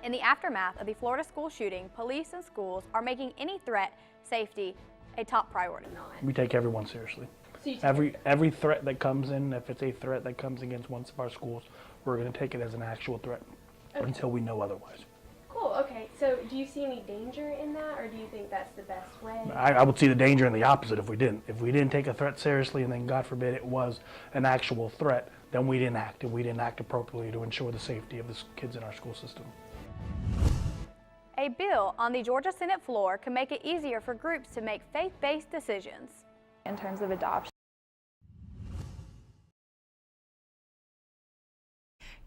In the aftermath of the Florida school shooting, police and schools are making any threat safety a top priority. We take everyone seriously. Every threat that comes in, if it's a threat that comes against one of our schools, we're going to take it as an actual threat until we know otherwise. Cool, okay. So do you see any danger in that, or do you think that's the best way? I would see the danger in the opposite if we didn't. If we didn't take a threat seriously and then, God forbid, it was an actual threat, then we didn't act, and we didn't act appropriately to ensure the safety of the kids in our school system. A bill on the Georgia Senate floor could make it easier for groups to make faith-based decisions. In terms of adoption.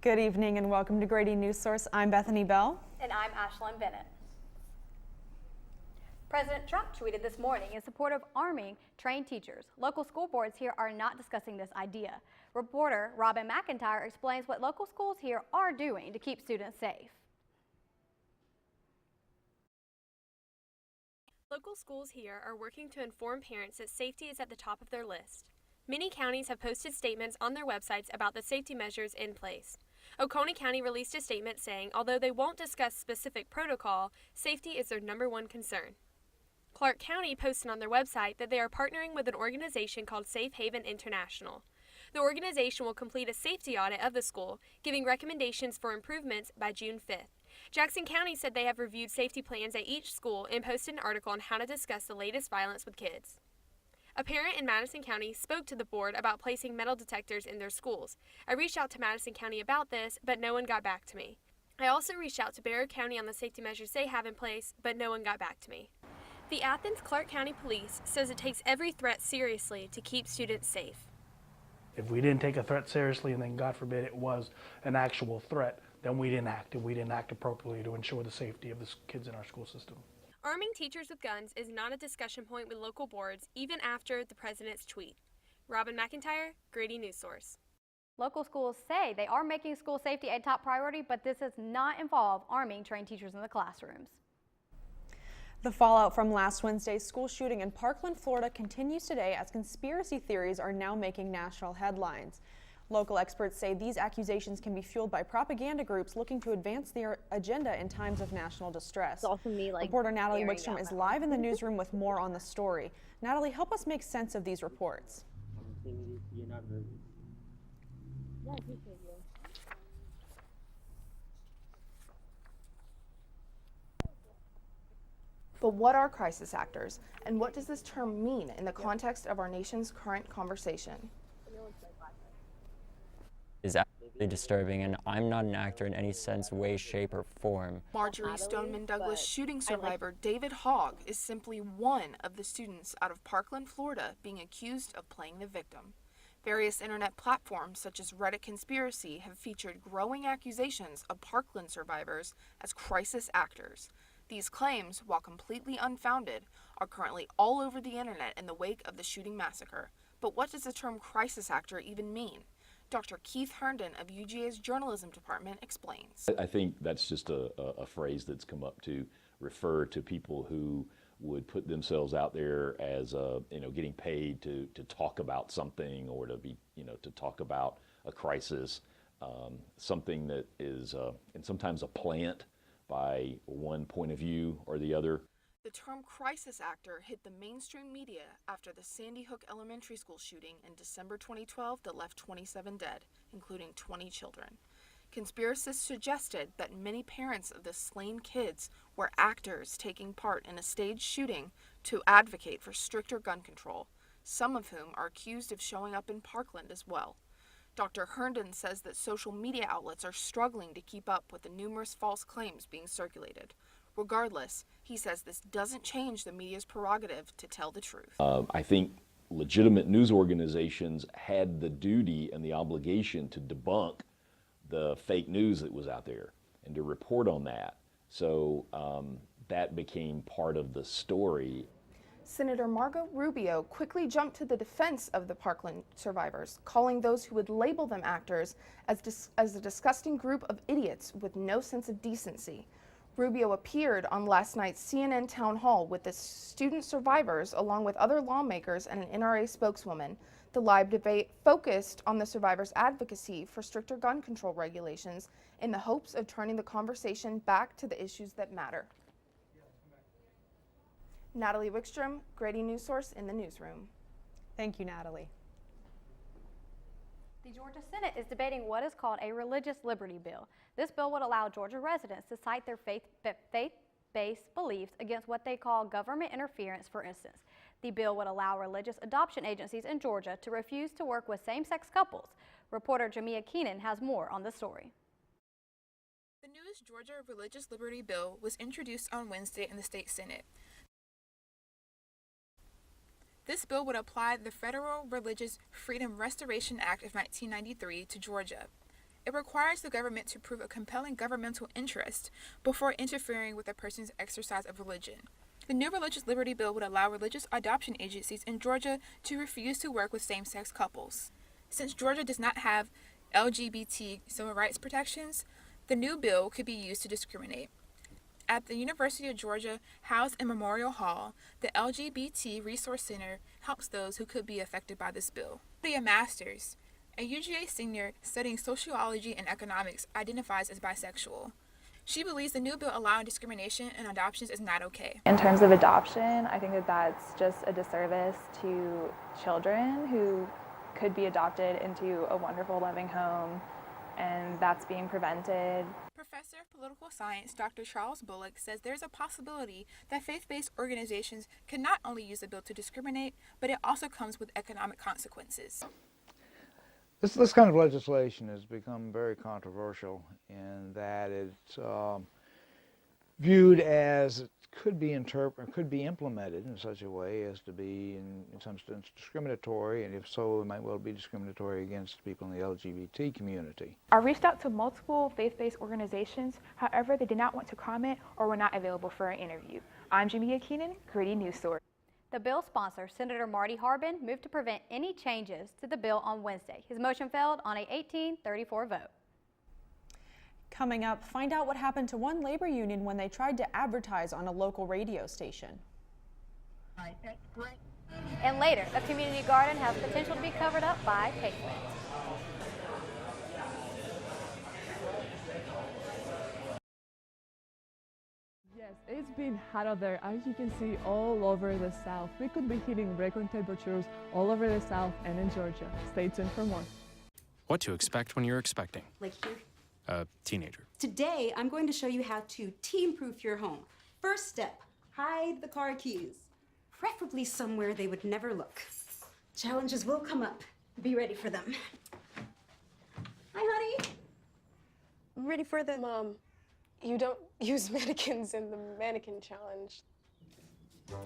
Good evening and welcome to Grady News Source. I'm Bethany Bell. And I'm Ashlyn Bennett. President Trump tweeted this morning in support of arming trained teachers. Local school boards here are not discussing this idea. Reporter Robin McIntyre explains what local schools here are doing to keep students safe. Local schools here are working to inform parents that safety is at the top of their list. Many counties have posted statements on their websites about the safety measures in place. Oconee County released a statement saying although they won't discuss specific protocol, safety is their #1 concern. Clark County posted on their website that they are partnering with an organization called Safe Haven International. The organization will complete a safety audit of the school, giving recommendations for improvements by June 5th. Jackson County said they have reviewed safety plans at each school and posted an article on how to discuss the latest violence with kids. A parent in Madison County spoke to the board about placing metal detectors in their schools. I reached out to Madison County about this, but no one got back to me. I also reached out to Barrow County on the safety measures they have in place, but no one got back to me. The Athens-Clarke County Police says it takes every threat seriously to keep students safe. If we didn't take a threat seriously and then, God forbid, it was an actual threat, then we didn't act, and we didn't act appropriately to ensure the safety of the kids in our school system. Arming teachers with guns is not a discussion point with local boards, even after the president's tweet. Robin McIntyre, Grady News Source. Local schools say they are making school safety a top priority, but this does not involve arming trained teachers in the classrooms. The fallout from last Wednesday's school shooting in Parkland, Florida continues today as conspiracy theories are now making national headlines. Local experts say these accusations can be fueled by propaganda groups looking to advance their agenda in times of national distress. It's also me, Reporter Natalie Wickstrom is live in the newsroom with more on the story. Natalie, help us make sense of these reports. But what are crisis actors, and what does this term mean in the context of our nation's current conversation? Is absolutely disturbing, and I'm not an actor in any sense, way, shape, or form. Marjorie Stoneman Douglas shooting survivor David Hogg is simply one of the students out of Parkland, Florida, being accused of playing the victim. Various internet platforms such as Reddit Conspiracy have featured growing accusations of Parkland survivors as crisis actors. These claims, while completely unfounded, are currently all over the internet in the wake of the shooting massacre. But what does the term crisis actor even mean? Dr. Keith Herndon of UGA's journalism department explains. I think that's just a phrase that's come up to refer to people who would put themselves out there as getting paid to talk about something or to be to talk about a crisis, something that is and sometimes a plant by one point of view or the other. The term crisis actor hit the mainstream media after the Sandy Hook Elementary School shooting in December 2012 that left 27 dead, including 20 children. Conspiracists suggested that many parents of the slain kids were actors taking part in a staged shooting to advocate for stricter gun control, some of whom are accused of showing up in Parkland as well. Dr. Herndon says that social media outlets are struggling to keep up with the numerous false claims being circulated. Regardless, he says this doesn't change the media's prerogative to tell the truth. I think legitimate news organizations had the duty and the obligation to debunk the fake news that was out there and to report on that. So that became part of the story. Senator Marco Rubio quickly jumped to the defense of the Parkland survivors, calling those who would label them actors as a disgusting group of idiots with no sense of decency. Rubio appeared on last night's CNN town hall with the student survivors along with other lawmakers and an NRA spokeswoman. The live debate focused on the survivors' advocacy for stricter gun control regulations in the hopes of turning the conversation back to the issues that matter. Natalie Wickstrom, Grady News Source in the newsroom. Thank you, Natalie. The Georgia Senate is debating what is called a religious liberty bill. This bill would allow Georgia residents to cite their faith-based beliefs against what they call government interference, for instance. The bill would allow religious adoption agencies in Georgia to refuse to work with same-sex couples. Reporter Jamia Keenan has more on the story. The newest Georgia Religious Liberty Bill was introduced on Wednesday in the state Senate. This bill would apply the Federal Religious Freedom Restoration Act of 1993 to Georgia. It requires the government to prove a compelling governmental interest before interfering with a person's exercise of religion. The new Religious Liberty Bill would allow religious adoption agencies in Georgia to refuse to work with same-sex couples. Since Georgia does not have LGBT civil rights protections, the new bill could be used to discriminate. At the University of Georgia House and Memorial Hall, the LGBT Resource Center helps those who could be affected by this bill. Leah Masters, a UGA senior studying sociology and economics, identifies as bisexual. She believes the new bill allowing discrimination in adoptions is not okay. In terms of adoption, I think that that's just a disservice to children who could be adopted into a wonderful, loving home, and that's being prevented. Professor of Political Science Dr. Charles Bullock says there's a possibility that faith-based organizations can not only use the bill to discriminate, but it also comes with economic consequences. This kind of legislation has become very controversial in that it's viewed as it could be implemented in such a way as to be in some sense discriminatory, and if so, it might well be discriminatory against people in the LGBT community. I reached out to multiple faith-based organizations. However, they did not want to comment or were not available for an interview. I'm Jamia Keenan, Grady News Source. The bill sponsor, Senator Marty Harbin, moved to prevent any changes to the bill on Wednesday. His motion failed on a 18-34 vote. Coming up, find out what happened to one labor union when they tried to advertise on a local radio station. And later, a community garden has potential to be covered up by pavement. Yes, it's been hot out there, as you can see, all over the South. We could be hitting record temperatures all over the South and in Georgia. Stay tuned for more. What to expect when you're expecting. Like here. A teenager. Today, I'm going to show you how to teen-proof your home. First step, hide the car keys. Preferably somewhere they would never look. Challenges will come up. Be ready for them. Hi, honey. I'm ready for the... Mom, you don't use mannequins in the mannequin challenge.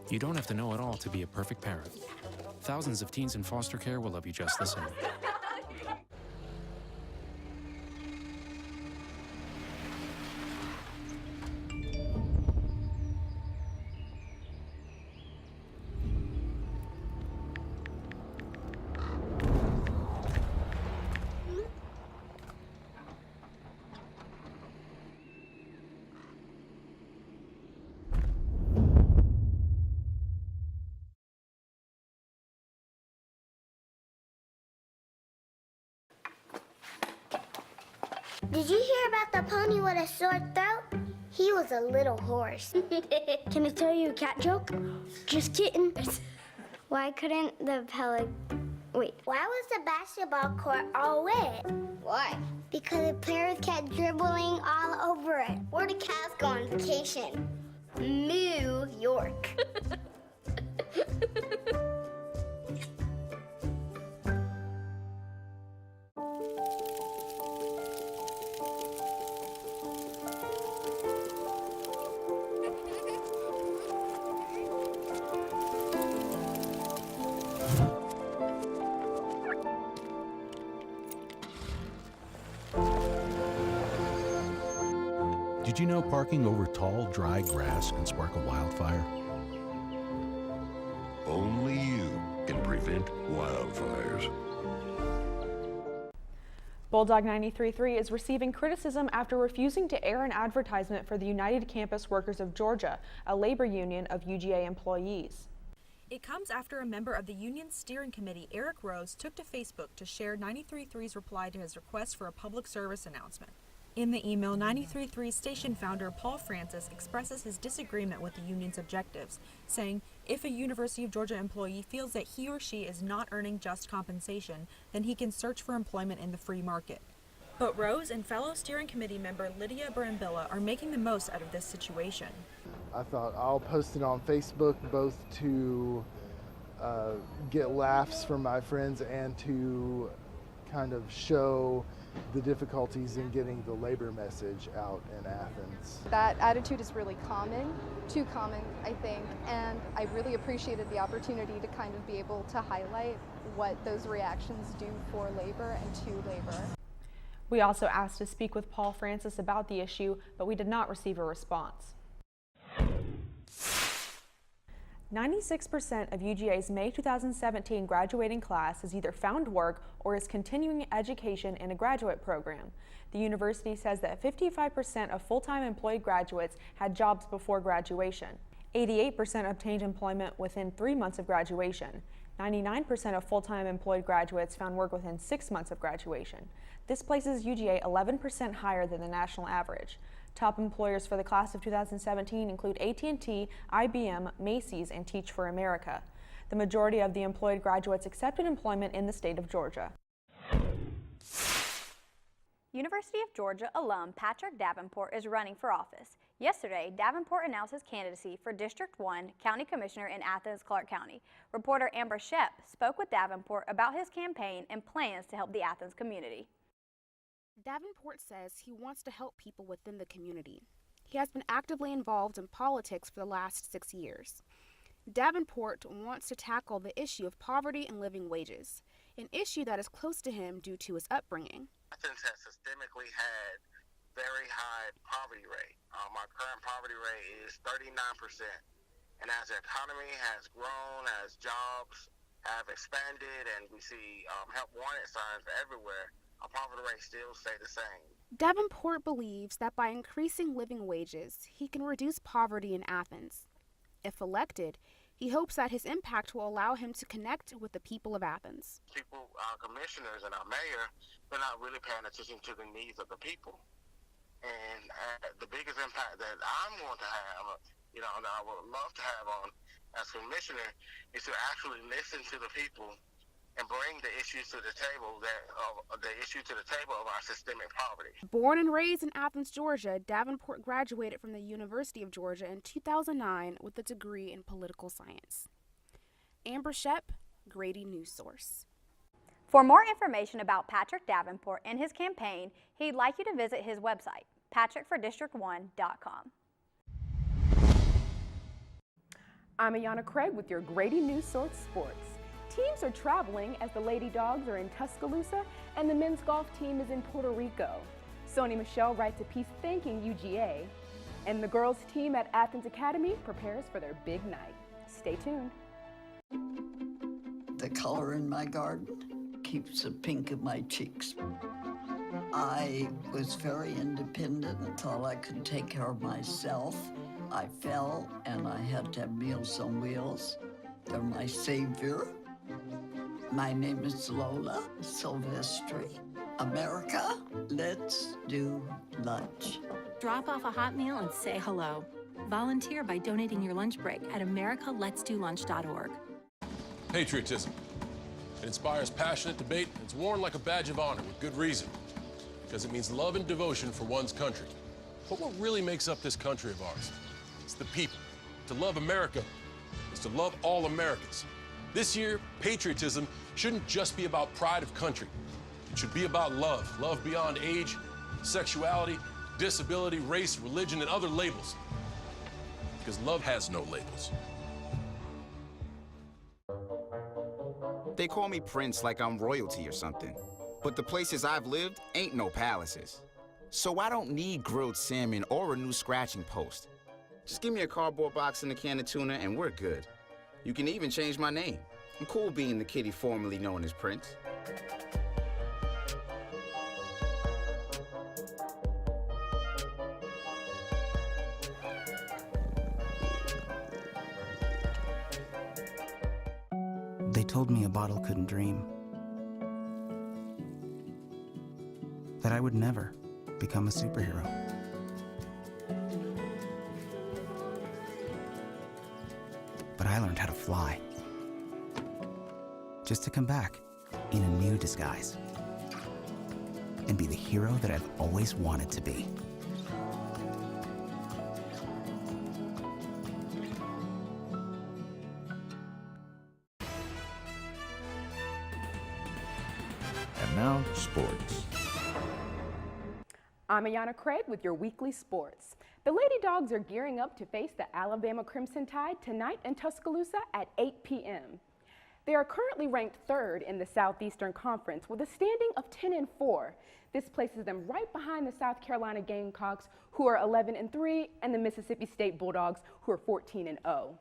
You don't have to know it all to be a perfect parent. Thousands of teens in foster care will love you just the same. Did you hear about the pony with a sore throat? He was a little horse. Can I tell you a cat joke? Just kidding. Why couldn't the Wait. Why was the basketball court all wet? Why? Because the players kept dribbling all over it. Where did cats go on vacation? New York. Did you know parking over tall, dry grass can spark a wildfire? Only you can prevent wildfires. Bulldog 93.3 is receiving criticism after refusing to air an advertisement for the United Campus Workers of Georgia, a labor union of UGA employees. It comes after a member of the union's steering committee, Eric Rose, took to Facebook to share 93.3's reply to his request for a public service announcement. In the email, 93.3's station founder Paul Francis expresses his disagreement with the union's objectives, saying, if a University of Georgia employee feels that he or she is not earning just compensation, then he can search for employment in the free market. But Rose and fellow steering committee member Lydia Brambilla are making the most out of this situation. I thought I'll post it on Facebook both to get laughs from my friends and to kind of show the difficulties in getting the labor message out in Athens. That attitude is really common, too common, I think, and I really appreciated the opportunity to kind of be able to highlight what those reactions do for labor and to labor. We also asked to speak with Paul Francis about the issue, but we did not receive a response. 96% of UGA's May 2017 graduating class has either found work or is continuing education in a graduate program. The university says that 55% of full-time employed graduates had jobs before graduation. 88% obtained employment within 3 months of graduation. 99% of full-time employed graduates found work within 6 months of graduation. This places UGA 11% higher than the national average. Top employers for the class of 2017 include AT&T, IBM, Macy's, and Teach for America. The majority of the employed graduates accepted employment in the state of Georgia. University of Georgia alum Patrick Davenport is running for office. Yesterday, Davenport announced his candidacy for District 1 County Commissioner in Athens, Clarke County. Reporter Amber Shep spoke with Davenport about his campaign and plans to help the Athens community. Davenport says he wants to help people within the community. He has been actively involved in politics for the last 6 years. Davenport wants to tackle the issue of poverty and living wages, an issue that is close to him due to his upbringing. Athens has systemically had very high poverty rate. Our current poverty rate is 39%. And as the economy has grown, as jobs have expanded, and we see help wanted signs everywhere, our poverty rate still stay the same. Davenport believes that by increasing living wages, he can reduce poverty in Athens. If elected, he hopes that his impact will allow him to connect with the people of Athens. People, our commissioners and our mayor, they're not really paying attention to the needs of the people. And the biggest impact that I'm going to have, that I would love to have on as commissioner, is to actually listen to the people and bring the issues to the table of our systemic poverty. Born and raised in Athens, Georgia, Davenport graduated from the University of Georgia in 2009 with a degree in political science. Amber Shep, Grady News Source. For more information about Patrick Davenport and his campaign, he'd like you to visit his website, patrickfordistrict1.com. I'm Ayana Craig with your Grady News Source Sports. Teams are traveling as the Lady Dogs are in Tuscaloosa and the men's golf team is in Puerto Rico. Sony Michelle writes a piece thanking UGA, and the girls team at Athens Academy prepares for their big night. Stay tuned. The color in my garden keeps the pink in my cheeks. I was very independent and thought I could take care of myself. I fell and I had to have Meals on Wheels. They're my savior. My name is Lola Silvestri. America, let's do lunch. Drop off a hot meal and say hello. Volunteer by donating your lunch break at americaletsdolunch.org. Patriotism. It inspires passionate debate, and it's worn like a badge of honor with good reason, because it means love and devotion for one's country. But what really makes up this country of ours? It's the people. To love America is to love all Americans. This year, patriotism shouldn't just be about pride of country. It should be about love. Love beyond age, sexuality, disability, race, religion, and other labels. Because love has no labels. They call me Prince like I'm royalty or something. But the places I've lived ain't no palaces. So I don't need grilled salmon or a new scratching post. Just give me a cardboard box and a can of tuna and we're good. You can even change my name. I'm cool being the kitty formerly known as Prince. They told me a bottle couldn't dream. That I would never become a superhero. But I learned how to fly. Just to come back in a new disguise. And be the hero that I've always wanted to be. And now, sports. I'm Ayana Craig with your weekly sports. The Lady Dogs are gearing up to face the Alabama Crimson Tide tonight in Tuscaloosa at 8 p.m. They are currently ranked 3rd in the Southeastern Conference with a standing of 10-4. This places them right behind the South Carolina Gamecocks, who are 11-3, and the Mississippi State Bulldogs, who are 14-0.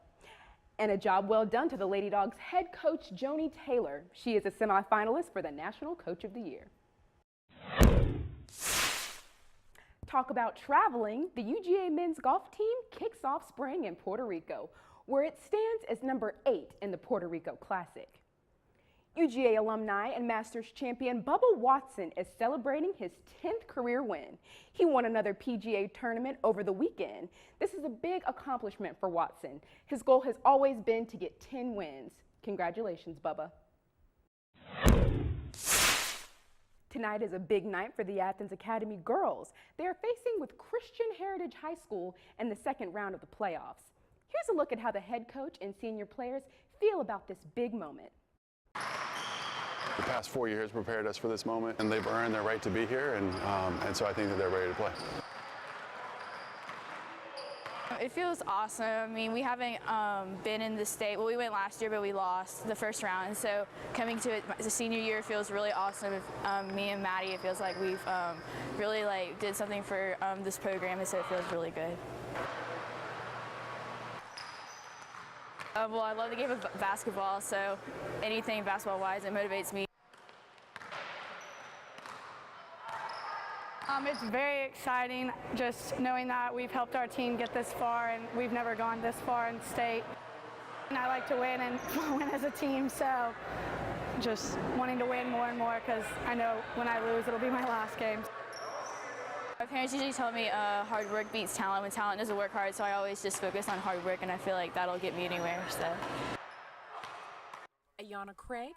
And a job well done to the Lady Dogs head coach Joni Taylor. She is a semifinalist for the National Coach of the Year. Talk about traveling. The UGA men's golf team kicks off spring in Puerto Rico, where it stands as number 8 in the Puerto Rico Classic. UGA alumni and Masters champion Bubba Watson is celebrating his 10th career win. He won another PGA tournament over the weekend. This is a big accomplishment for Watson. His goal has always been to get 10 wins. Congratulations, Bubba. Tonight is a big night for the Athens Academy girls. They are facing with Christian Heritage High School in the second round of the playoffs. Here's a look at how the head coach and senior players feel about this big moment. The past 4 years prepared us for this moment, and they've earned their right to be here, and so I think that they're ready to play. It feels awesome. I mean, we haven't been in the state. Well, we went last year, but we lost the first round. And so coming to it as a senior year feels really awesome. Me and Maddie, it feels like we've really did something for this program, and so it feels really good. Well, I love the game of basketball, so anything basketball-wise, it motivates me. It's very exciting just knowing that we've helped our team get this far, and we've never gone this far in state. And I like to win and win as a team, so just wanting to win more and more because I know when I lose, it'll be my last game. My parents usually tell me hard work beats talent when talent doesn't work hard, so I always just focus on hard work, and I feel like that'll get me anywhere. So. Ayana Craig,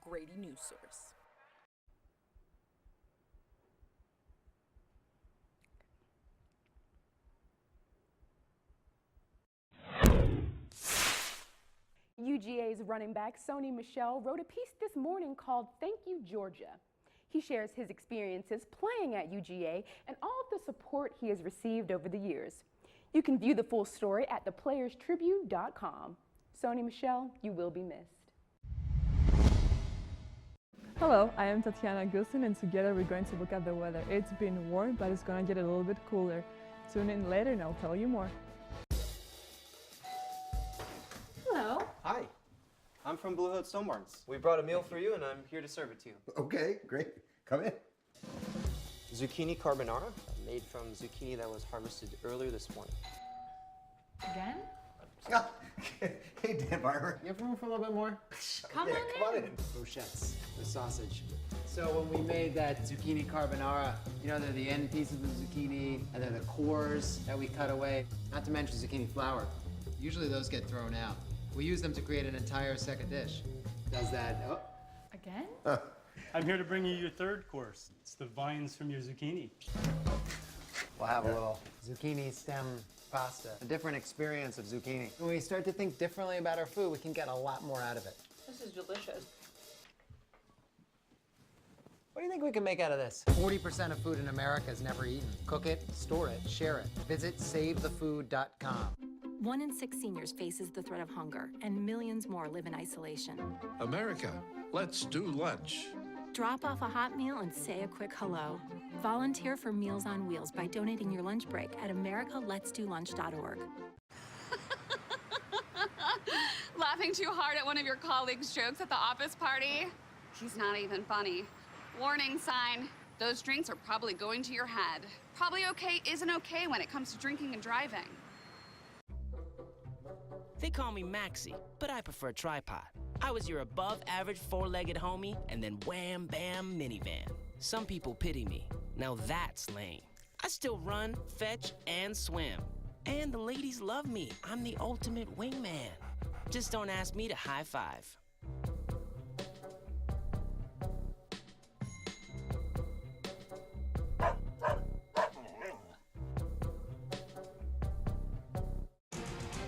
Grady News Source. UGA's running back Sony Michel wrote a piece this morning called Thank You, Georgia. He shares his experiences playing at UGA and all of the support he has received over the years. You can view the full story at thePlayersTribune.com. Sony Michel, you will be missed. Hello, I am Tatiana Gilson, and together we're going to look at the weather. It's been warm, but it's going to get a little bit cooler. Tune in later and I'll tell you more. Hello. Hi, I'm from Blue Hood Stone Barns. We brought a meal for you and I'm here to serve it to you. Okay, great. Come in. Zucchini carbonara, made from zucchini that was harvested earlier this morning. Again? Hey, Dan Barber. You have room for a little bit more? Come on in. Brochettes, the sausage. So when we made that zucchini carbonara, you know, they're the end pieces of the zucchini and they're the cores that we cut away, not to mention zucchini flour. Usually those get thrown out. We use them to create an entire second dish. Does that, oh. Again? I'm here to bring you your third course. It's the vines from your zucchini. We'll have a little zucchini stem pasta, a different experience of zucchini. When we start to think differently about our food, we can get a lot more out of it. This is delicious. What do you think we can make out of this? 40% of food in America is never eaten. Cook it, store it, share it. Visit SaveTheFood.com. 1 in 6 seniors faces the threat of hunger, and millions more live in isolation. America, let's do lunch. Drop off a hot meal and say a quick hello. Volunteer for Meals on Wheels by donating your lunch break at americaletsdolunch.org. Laughing too hard at one of your colleagues' jokes at the office party? He's not even funny. Warning sign, those drinks are probably going to your head. Probably okay isn't okay when it comes to drinking and driving. They call me Maxie, but I prefer tripod. I was your above-average four-legged homie, and then wham, bam, minivan. Some people pity me. Now that's lame. I still run, fetch, and swim. And the ladies love me. I'm the ultimate wingman. Just don't ask me to high five.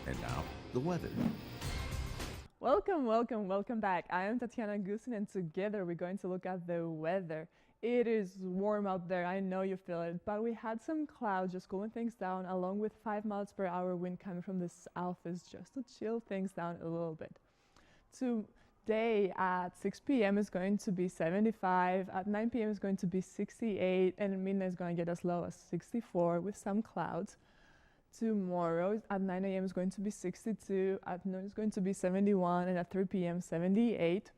And now, the weather. Welcome back. I am Tatiana Gusin, and together we're going to look at the weather. It is warm out there, I know you feel it, but we had some clouds just cooling things down, along with 5 miles per hour wind coming from the southeast just to chill things down a little bit. Today at 6 p.m. is going to be 75, at 9 p.m. is going to be 68, and midnight is going to get as low as 64 with some clouds. Tomorrow at 9 a.m. is going to be 62, at noon is going to be 71, and at 3 p.m. 78.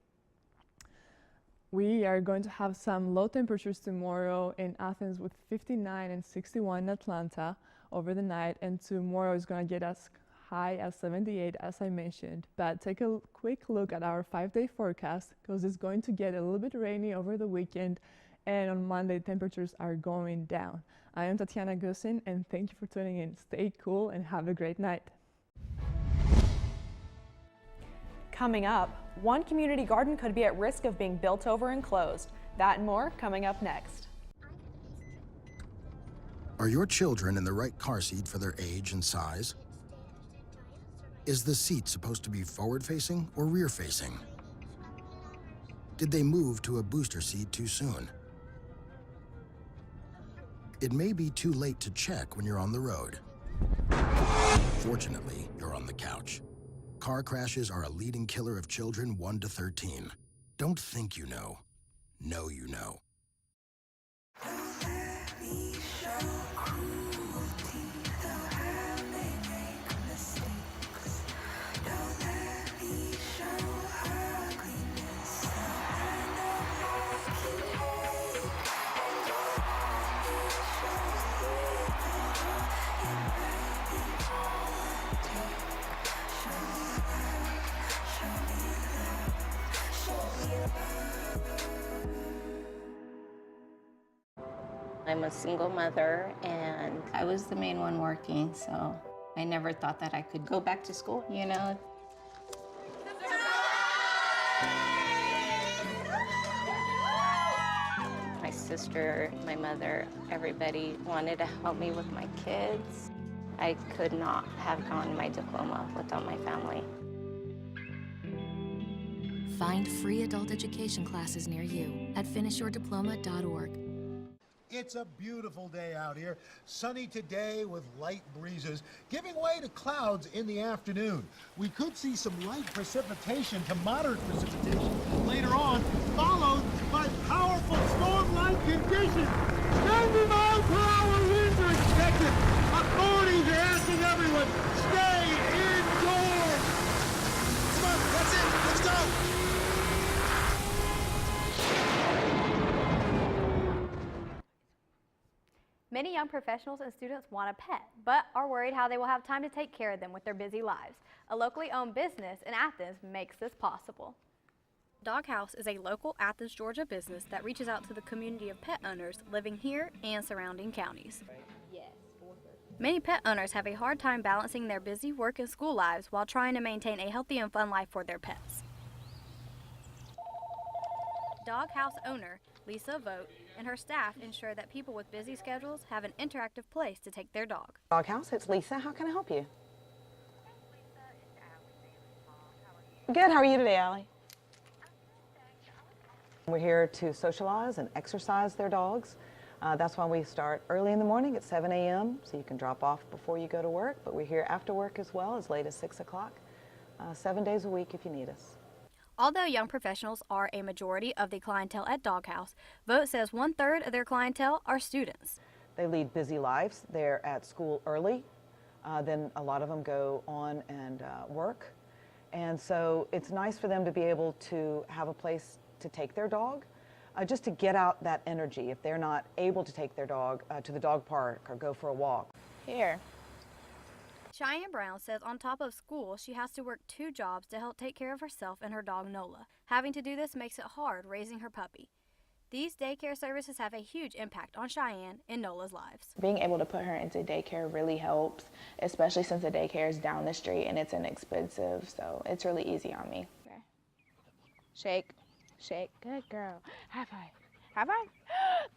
We are going to have some low temperatures tomorrow in Athens with 59 and 61 in Atlanta over the night, and tomorrow is going to get as high as 78 as I mentioned. But take a quick look at our 5-day forecast because it's going to get a little bit rainy over the weekend, and on Monday temperatures are going down. I am Tatiana Gusin, and thank you for tuning in. Stay cool and have a great night. Coming up, one community garden could be at risk of being built over and closed. That and more coming up next. Are your children in the right car seat for their age and size? Is the seat supposed to be forward-facing or rear-facing? Did they move to a booster seat too soon? It may be too late to check when you're on the road. Fortunately, you're on the couch. Car crashes are a leading killer of children 1 to 13. Don't think you know. Know you know. I'm a single mother, and I was the main one working, so I never thought that I could go back to school, you know? My sister, my mother, everybody wanted to help me with my kids. I could not have gotten my diploma without my family. Find free adult education classes near you at finishyourdiploma.org. It's a beautiful day out here. Sunny today with light breezes, giving way to clouds in the afternoon. We could see some light precipitation to moderate precipitation later on, followed by powerful storm-like conditions. 90-mile-per-hour winds are expected. Authorities are asking everyone, stay indoors. Come on, that's it. Let's go. Many young professionals and students want a pet, but are worried how they will have time to take care of them with their busy lives. A locally owned business in Athens makes this possible. Doghouse is a local Athens, Georgia business that reaches out to the community of pet owners living here and surrounding counties. Many pet owners have a hard time balancing their busy work and school lives while trying to maintain a healthy and fun life for their pets. Doghouse owner Lisa Vogt and her staff ensure that people with busy schedules have an interactive place to take their dog. Doghouse, it's Lisa. How can I help you? Good. How are you today, Allie? We're here to socialize and exercise their dogs. That's why we start early in the morning at 7 a.m. so you can drop off before you go to work. But we're here after work as well, as late as 6 o'clock, 7 days a week if you need us. Although young professionals are a majority of the clientele at Doghouse, Vogt says 1/3 of their clientele are students. They lead busy lives. They're at school early. Then a lot of them go on and work. And so it's nice for them to be able to have a place to take their dog, just to get out that energy if they're not able to take their dog to the dog park or go for a walk. Here. Cheyenne Brown says on top of school, she has to work 2 jobs to help take care of herself and her dog Nola. Having to do this makes it hard raising her puppy. These daycare services have a huge impact on Cheyenne and Nola's lives. Being able to put her into daycare really helps, especially since the daycare is down the street and it's inexpensive, so it's really easy on me. Okay. Shake, shake, good girl. High five, high five.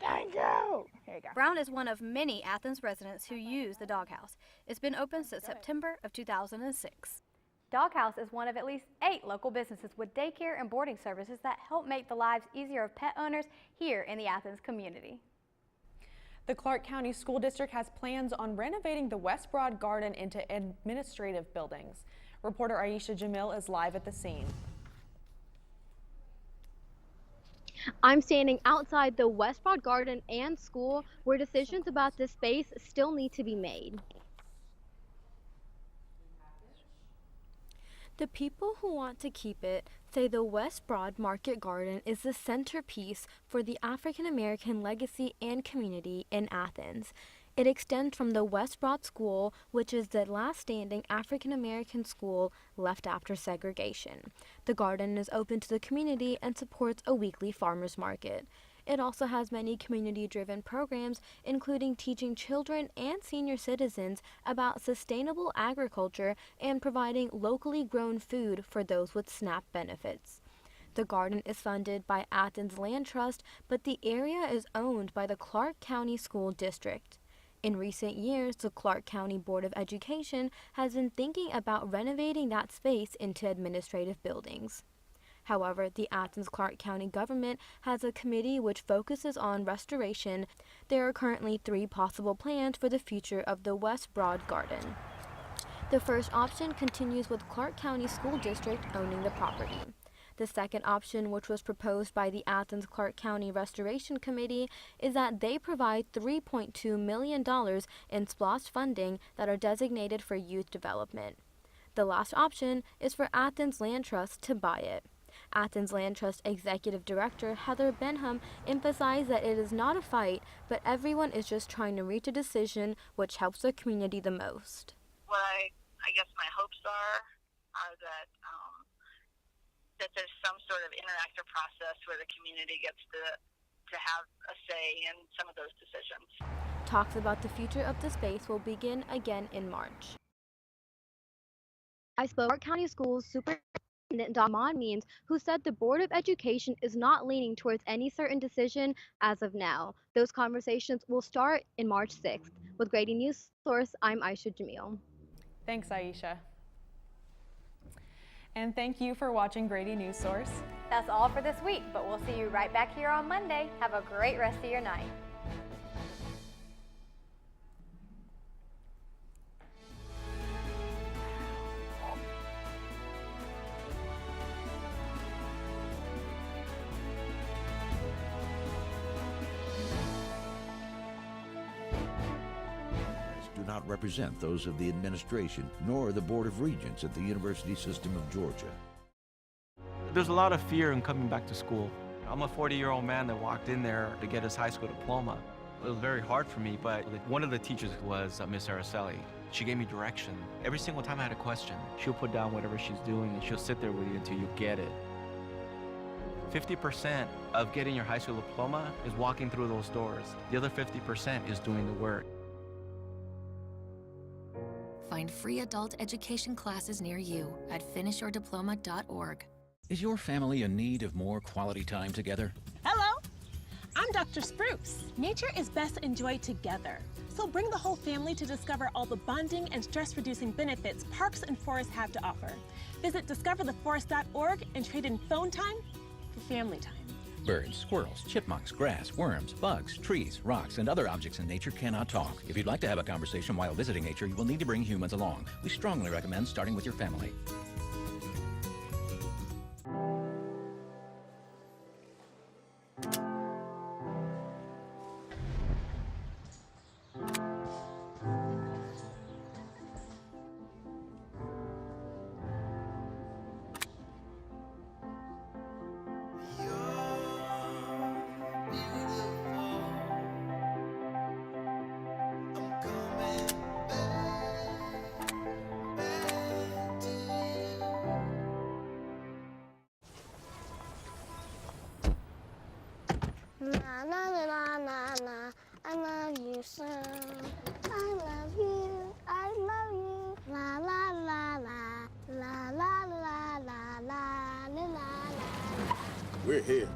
Thank you. Here you go. Brown is one of many Athens residents who use the doghouse. It's been open since September of 2006. Doghouse is one of at least 8 local businesses with daycare and boarding services that help make the lives easier of pet owners here in the Athens community. The Clark County School District has plans on renovating the West Broad Garden into administrative buildings. Reporter Aisha Jamil is live at the scene. I'm standing outside the West Broad Garden and school where decisions about this space still need to be made. The people who want to keep it say the West Broad Market Garden is the centerpiece for the African American legacy and community in Athens. It extends from the West Broad School, which is the last standing African American school left after segregation. The garden is open to the community and supports a weekly farmers market. It also has many community-driven programs, including teaching children and senior citizens about sustainable agriculture and providing locally grown food for those with SNAP benefits. The garden is funded by Athens Land Trust, but the area is owned by the Clark County School District. In recent years, the Clark County Board of Education has been thinking about renovating that space into administrative buildings. However, the Athens-Clark County government has a committee which focuses on restoration. There are currently 3 possible plans for the future of the West Broad Garden. The first option continues with Clark County School District owning the property. The second option, which was proposed by the Athens-Clark County Restoration Committee, is that they provide $3.2 million in SPLOST funding that are designated for youth development. The last option is for Athens Land Trust to buy it. Athens Land Trust Executive Director Heather Benham emphasized that it is not a fight, but everyone is just trying to reach a decision which helps the community the most. What I guess my hopes are that there's some sort of interactive process where the community gets to have a say in some of those decisions. Talks about the future of the space will begin again in March. I spoke to Clark County Schools Superintendent Don Means, who said the Board of Education is not leaning towards any certain decision as of now. Those conversations will start in March 6th. With Grady News Source, I'm Aisha Jamil. Thanks, Aisha. And thank you for watching Grady News Source. That's all for this week, but we'll see you right back here on Monday. Have a great rest of your night. Do not represent those of the administration nor the Board of Regents at the University System of Georgia. There's a lot of fear in coming back to school. I'm a 40-year-old man that walked in there to get his high school diploma. It was very hard for me, but one of the teachers was Miss Araceli. She gave me direction. Every single time I had a question, she'll put down whatever she's doing and she'll sit there with you until you get it. 50% of getting your high school diploma is walking through those doors. The other 50% is doing the work. Find free adult education classes near you at finishyourdiploma.org. Is your family in need of more quality time together? Hello, I'm Dr. Spruce. Nature is best enjoyed together. So bring the whole family to discover all the bonding and stress-reducing benefits parks and forests have to offer. Visit discovertheforest.org and trade in phone time for family time. Birds, squirrels, chipmunks, grass, worms, bugs, trees, rocks, and other objects in nature cannot talk. If you'd like to have a conversation while visiting nature, you will need to bring humans along. We strongly recommend starting with your family. We're here.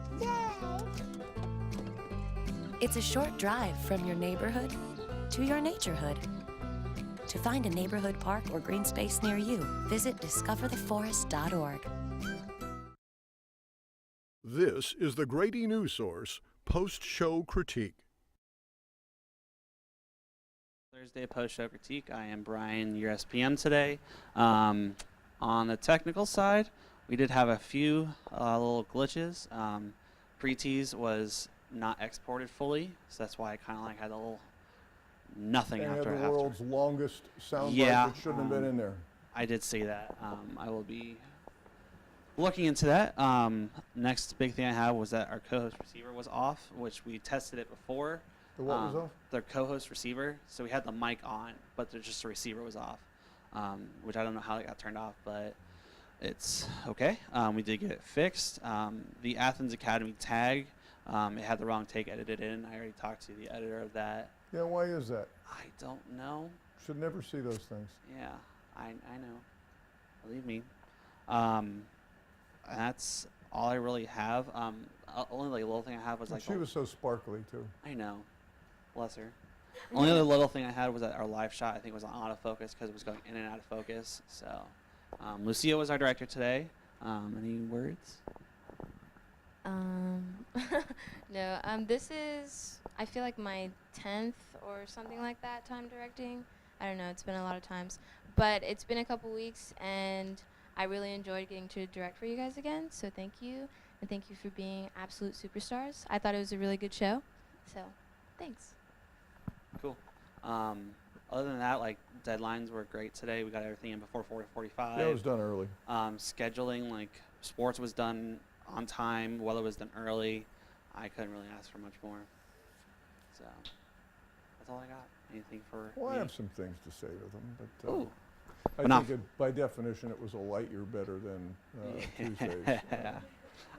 It's a short drive from your neighborhood to your naturehood. To find a neighborhood park or green space near you, visit discovertheforest.org. This is the Grady News Source post-show critique. Thursday post-show critique. I am Brian, your SPM today. On the technical side, we did have a few little glitches. Pre-tease was not exported fully, so that's why I kind of like had a little nothing and after. the world's longest soundbite yeah, that shouldn't have been in there. I did see that. I will be looking into that. Next big thing I have was that our co-host receiver was off, which we tested it before. The what was off? Their co-host receiver. So we had the mic on, but just the receiver was off, which I don't know how it got turned off, but it's okay. We did get it fixed. The Athens Academy tag, it had the wrong take edited in. I already talked to the editor of that. Yeah, why is that? I don't know. Should never see those things. Yeah, I know. Believe me. That's all I really have. Only like little thing I have was And like she was so sparkly too. I know. Bless her. Only other little thing I had was that our live shot I think was on autofocus because it was going in and out of focus. So Lucia was our director today. Any words? No. This is, I feel like my 10th or something like that time directing. I don't know. It's been a lot of times, but it's been a couple weeks, and I really enjoyed getting to direct for you guys again. So thank you, and thank you for being absolute superstars. I thought it was a really good show. So thanks. Cool. Other than that, like deadlines were great today. We got everything in before 4:45. Yeah, it was done early. Scheduling, like sports was done on time. Weather was done early. I couldn't really ask for much more. So that's all I got. Anything for Well, I me? have some things to say to them, but Ooh. I Enough. think by definition it was a light year better than Tuesday's.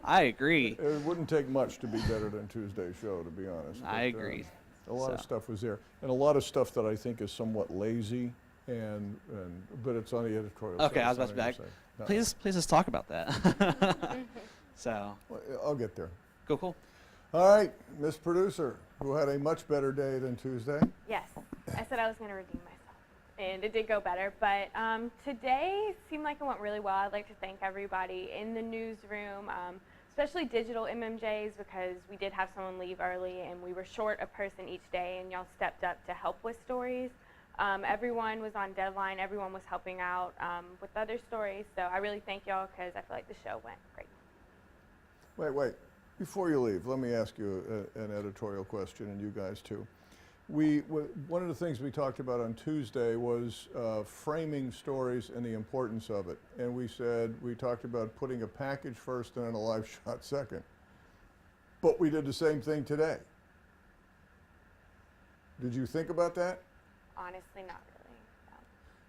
I agree. It wouldn't take much to be better than Tuesday's show, to be honest. I agree. A lot of So. stuff was there, and a lot of stuff that I think is somewhat lazy, but it's on the editorial side. Okay, I was about to be like, please just talk about that. So. Well, I'll get there. Cool. All right, Miss Producer, who had a much better day than Tuesday. Yes, I said I was going to redeem myself, and it did go better. But today seemed like it went really well. I'd like to thank everybody in the newsroom, especially digital MMJs, because we did have someone leave early, and we were short a person each day, and y'all stepped up to help with stories. Everyone was on deadline. Everyone was helping out with other stories. So I really thank y'all because I feel like the show went great. Wait. Before you leave, let me ask you an editorial question, and you guys too. One of the things we talked about on Tuesday was framing stories and the importance of it. And we talked about putting a package first and then a live shot second. But we did the same thing today. Did you think about that? Honestly, not really. No.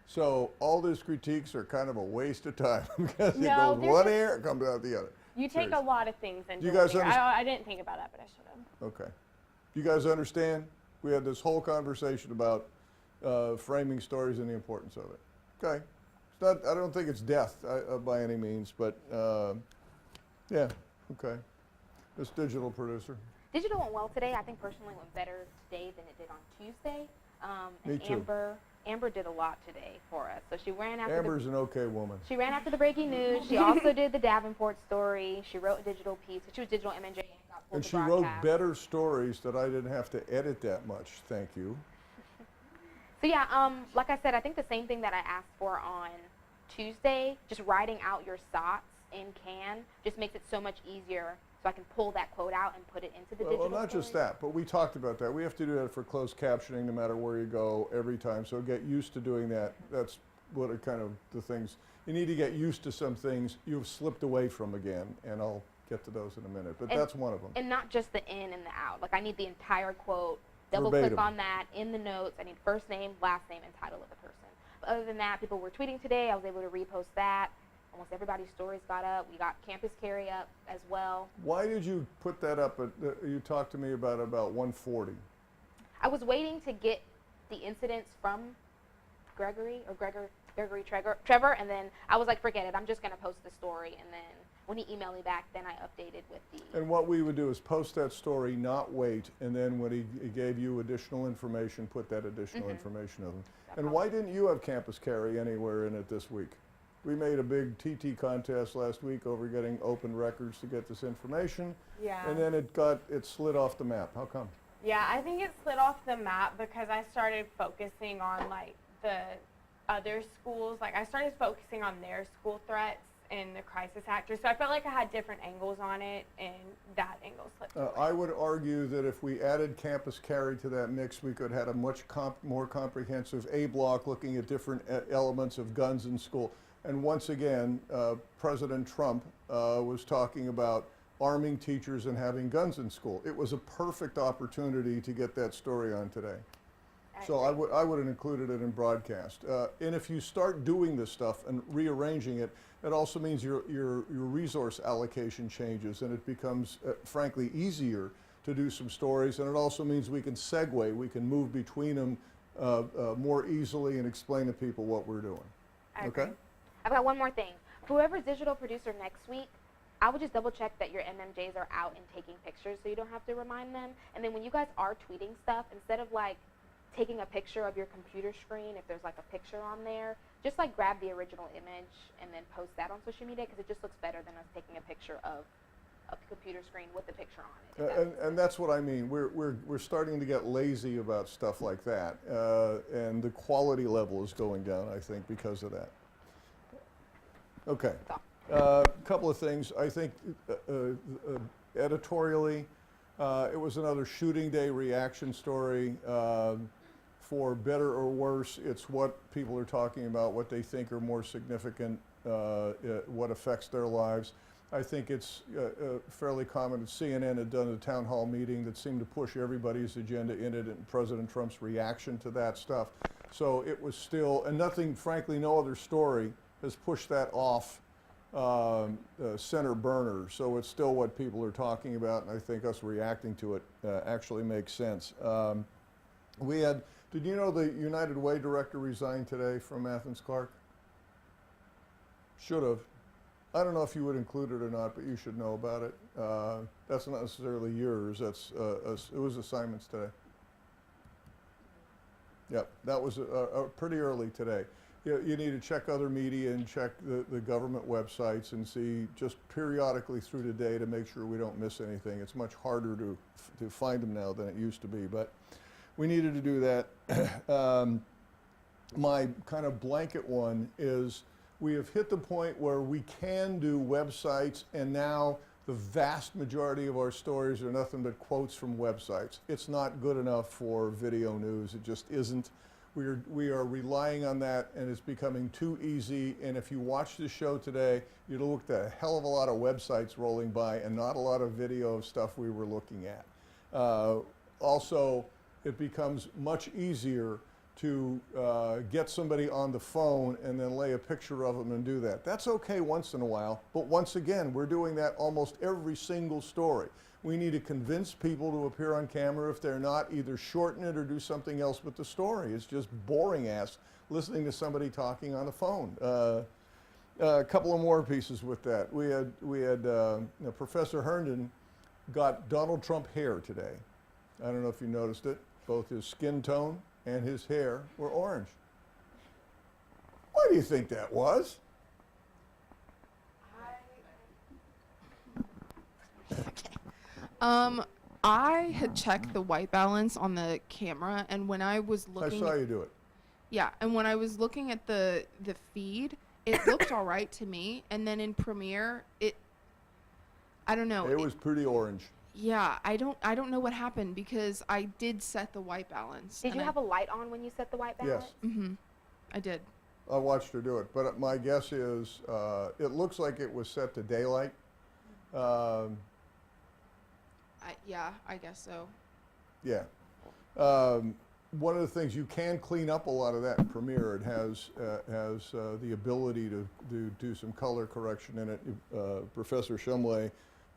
So all those critiques are kind of a waste of time because No, it goes they're one just- ear, it comes out the other. You take a lot of things into You guys one ear. understand? I didn't think about that, but I should have. Okay. You guys understand? We had this whole conversation about framing stories and the importance of it. Okay. It's not, I don't think it's death by any means, but yeah, okay. This digital producer. Digital went well today. I think personally it went better today than it did on Tuesday. Me And too. Amber did a lot today for us. So she ran after Amber's an okay woman. she ran after the breaking news. She also did the Davenport story. She wrote a digital piece. She was digital MNJ and got pulled And to she wrote broadcast. better stories that I didn't have to edit that much. Thank you. So yeah, like I said, I think the same thing that I asked for on Tuesday, just writing out your thoughts in CAN, just makes it so much easier. So I can pull that quote out and put it into the Well, digital. not just that, but we talked about that. We have to do that for closed captioning no matter where you go every time. So get used to doing that. That's what it kind of the things. You need to get used to some things you've slipped away from again, and I'll get to those in a minute. But And- that's one of them. And not just the in and the out. Like I need the entire quote. Double Verbatim. click on that in the notes. I need first name, last name, and title of the person. But other than that, people were tweeting today. I was able to repost that. Almost everybody's stories got up. We got Campus Carry up as well. Why did you put that up? You talked to me about 140. I was waiting to get the incidents from Gregory Trevor, and then I was like, forget it. I'm just gonna post the story, and then when he emailed me back, then I updated with the. And what we would do is post that story, not wait, and then when he gave you additional information, put that additional information of them. And why didn't you have Campus Carry anywhere in it this week? We made a big TT contest last week over getting open records to get this information. Yeah. And then it slid off the map. How come? Yeah, I think it slid off the map because I started focusing on like the other schools. Like I started focusing on their school threats and the crisis actors. So I felt like I had different angles on it, and that angle slipped away. I would argue that if we added Campus Carry to that mix, we could have had a much more comprehensive A block looking at different elements of guns in school. And once again, President Trump was talking about arming teachers and having guns in school. It was a perfect opportunity to get that story on today. So I would have included it in broadcast. And if you start doing this stuff and rearranging it, it also means your resource allocation changes, and it becomes, frankly, easier to do some stories. And it also means we can segue, we can move between them more easily and explain to people what we're doing. Okay? I've got one more thing. Whoever's digital producer next week, I would just double check that your MMJs are out and taking pictures so you don't have to remind them. And then when you guys are tweeting stuff, instead of like taking a picture of your computer screen, if there's like a picture on there, just like grab the original image and then post that on social media, because it just looks better than us taking a picture of a computer screen with the picture on it. And that's what I mean. We're starting to get lazy about stuff like that, and the quality level is going down, I think, because of that. Okay. A couple of things. I think editorially, it was another shooting day reaction story. For better or worse, it's what people are talking about, what they think are more significant, what affects their lives. I think it's fairly common that CNN had done a town hall meeting that seemed to push everybody's agenda in it, and President Trump's reaction to that stuff. So it was still, and nothing, frankly, no other story has pushed that off center burner. So it's still what people are talking about, and I think us reacting to it actually makes sense. We had, did you know the United Way director resigned today from Athens Clarke? Should have. I don't know if you would include it or not, but you should know about it. That's not necessarily yours. That's it was assignments today. Yep, that was pretty early today. You need to check other media and check the government websites and see just periodically through the day to make sure we don't miss anything. It's much harder to find them now than it used to be, but we needed to do that. My kind of blanket one is we have hit the point where we can do websites, and now the vast majority of our stories are nothing but quotes from websites. It's not good enough for video news. It just isn't. We are relying on that, and it's becoming too easy. And if you watch the show today, you'd look at a hell of a lot of websites rolling by and not a lot of video of stuff we were looking at. Also, it becomes much easier to get somebody on the phone and then lay a picture of them and do that. That's okay once in a while, but once again, we're doing that almost every single story. We need to convince people to appear on camera. If they're not, either shorten it or do something else with the story. It's just boring ass listening to somebody talking on the phone. A couple of more pieces with that. We had Professor Herndon got Donald Trump hair today. I don't know if you noticed it. Both his skin tone and his hair were orange. Why do you think that was? I had checked the white balance on the camera, and when I was looking, I saw you do it. Yeah, and when I was looking at the feed, it looked all right to me, and then in Premiere, I don't know. It was pretty orange. Yeah, I don't know what happened because I did set the white balance. Did you have a light on when you set the white balance? Yes. I did. I watched her do it, but my guess is it looks like it was set to daylight. Yeah, I guess so. Yeah. One of the things, you can clean up a lot of that in Premiere. It has the ability to do some color correction in it. Professor Shumley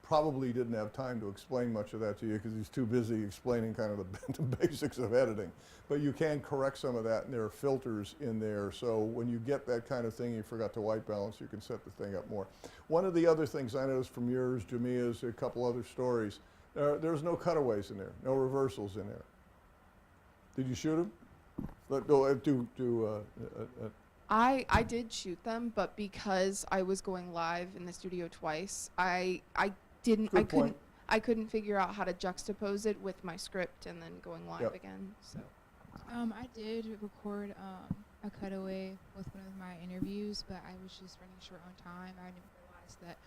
probably didn't have time to explain much of that to you because he's too busy explaining kind of the basics of editing. But you can correct some of that, and there are filters in there. So when you get that kind of thing, you forgot to white balance, you can set the thing up more. One of the other things I noticed from yours, Jamia's, a couple other stories, there's no cutaways in there, no reversals in there. Did you shoot them? I did shoot them, but because I was going live in the studio twice, I couldn't figure out how to juxtapose it with my script and then going live again. So I did record a cutaway with one of my interviews, but I was just running short on time. I didn't realize that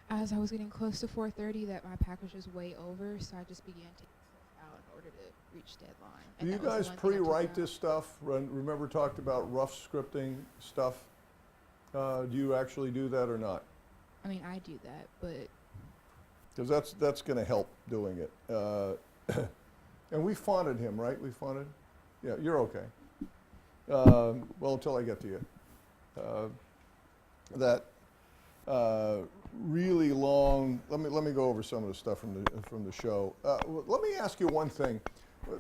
as I was getting close to 4:30 that my package was way over, so I just began taking stuff out in order to reach deadline. Do you guys pre-write this stuff? Remember talked about rough scripting stuff? Do you actually do that or not? I mean, I do that, but because that's going to help doing it. And we fonted him, right? We fonted. Yeah, you're okay. Well, until I get to you. That really long. Let me go over some of the stuff from the show. Let me ask you one thing.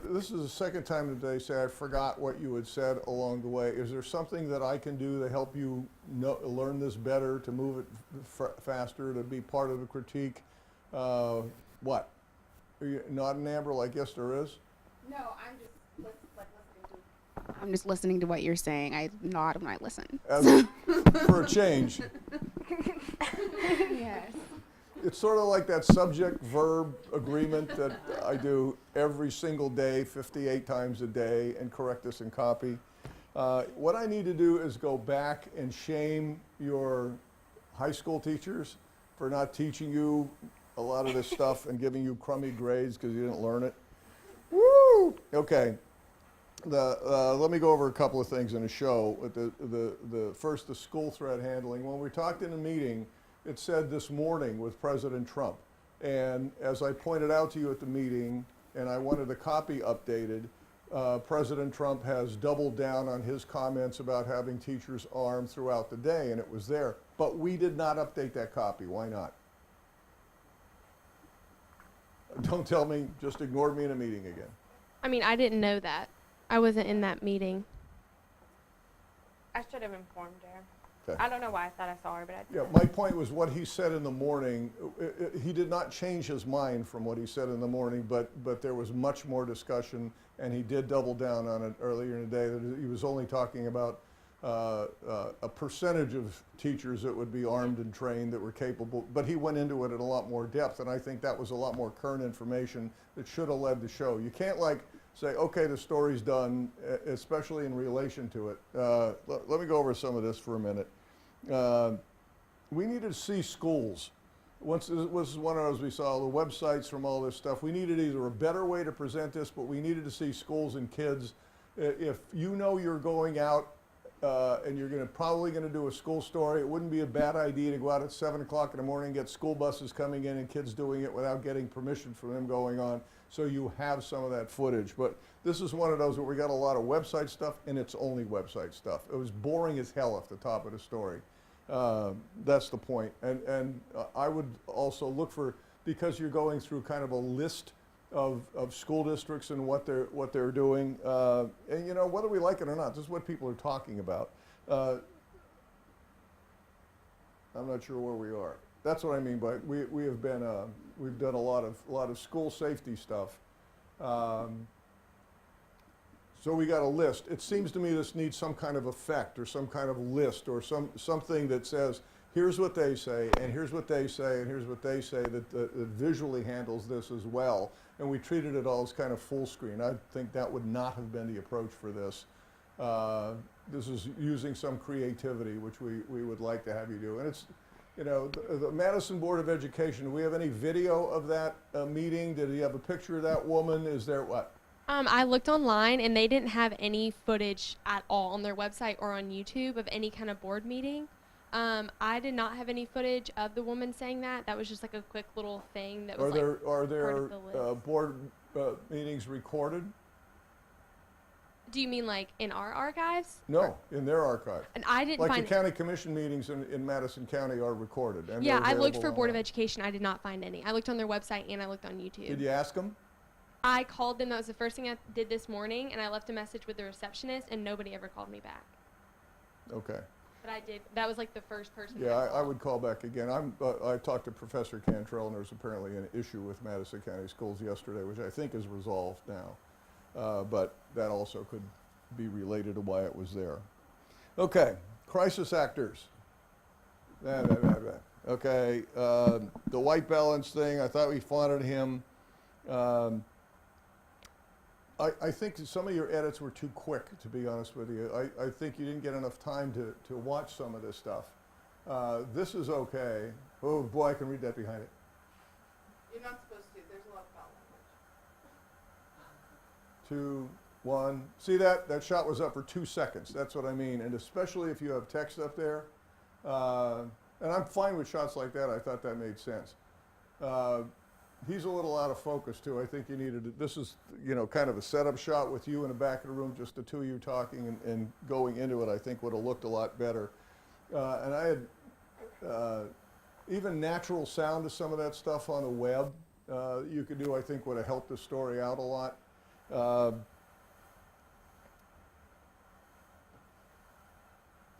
This is the second time today. Say I forgot what you had said along the way. Is there something that I can do to help you learn this better, to move it faster, to be part of the critique? What? Are you nodding, Amber? Like yes, there is. No, I'm just listening to what you're saying. I nod when I listen. For a change. Yes. It's sort of like that subject-verb agreement that I do every single day, 58 times a day, and correct this in copy. What I need to do is go back and shame your high school teachers for not teaching you a lot of this stuff and giving you crummy grades because you didn't learn it. Woo! Okay. Let me go over a couple of things in the show. First, the school threat handling. When we talked in a meeting, it said this morning with President Trump. And as I pointed out to you at the meeting, and I wanted a copy updated, President Trump has doubled down on his comments about having teachers armed throughout the day, and it was there. But we did not update that copy. Why not? Don't tell me, just ignored me in a meeting again. I mean, I didn't know that. I wasn't in that meeting. I should have informed her. Okay. I don't know why I thought I saw her, but I didn't. Yeah, my point was what he said in the morning. He did not change his mind from what he said in the morning, but there was much more discussion, and he did double down on it earlier in the day. That he was only talking about a percentage of teachers that would be armed and trained that were capable, but he went into it in a lot more depth, and I think that was a lot more current information that should have led the show. You can't say, okay, the story's done, especially in relation to it. Let me go over some of this for a minute. We needed to see schools. Once this was one of those, we saw the websites from all this stuff. We needed either a better way to present this, but we needed to see schools and kids. If you know you're going out and you're probably going to do a school story, it wouldn't be a bad idea to go out at 7 o'clock in the morning and get school buses coming in and kids doing it without getting permission from them going on, so you have some of that footage. But this is one of those where we got a lot of website stuff, and it's only website stuff. It was boring as hell at the top of the story. That's the point. And I would also look for, because you're going through kind of a list of school districts and what they're doing, and you know, whether we like it or not, this is what people are talking about. I'm not sure where we are. That's what I mean by we have been we've done a lot of school safety stuff. So we got a list. It seems to me this needs some kind of effect or some kind of list or something that says, here's what they say, and here's what they say, and here's what they say, that visually handles this as well. And we treated it all as kind of full screen. I think that would not have been the approach for this. This is using some creativity, which we would like to have you do. And it's, you know, the Madison Board of Education, do we have any video of that meeting? Did you have a picture of that woman? Is there what? I looked online and they didn't have any footage at all on their website or on YouTube of any kind of board meeting. I did not have any footage of the woman saying that. That was just like a quick little thing that was are there board meetings recorded? Do you mean like in our archives? No, in their archive. And I didn't like find the county commission meetings in Madison County are recorded. And yeah, they're I looked available for Board of online. Education. I did not find any. I looked on their website and I looked on YouTube. Did you ask them? I called them. That was the first thing I did this morning, and I left a message with the receptionist, and nobody ever called me back. Okay. But I did. That was like the first person. Yeah, I would call back again. I talked to Professor Cantrell, and there's apparently an issue with Madison County Schools yesterday, which I think is resolved now. But that also could be related to why it was there. Okay, crisis actors. Okay, the white balance thing, I thought we flaunted him. I think that some of your edits were too quick, to be honest with you. I think you didn't get enough time to watch some of this stuff. This is okay. Oh boy, I can read that behind it. You're not supposed to. There's a lot of foul language. 2, 1. See that? That shot was up for 2 seconds. That's what I mean. And especially if you have text up there. And I'm fine with shots like that. I thought that made sense. He's a little out of focus too. I think you needed, this is, you know, kind of a setup shot with you in the back of the room, just the two of you talking and going into it, I think would have looked a lot better. And I had, even natural sound to some of that stuff on the web, you could do, I think would have helped the story out a lot.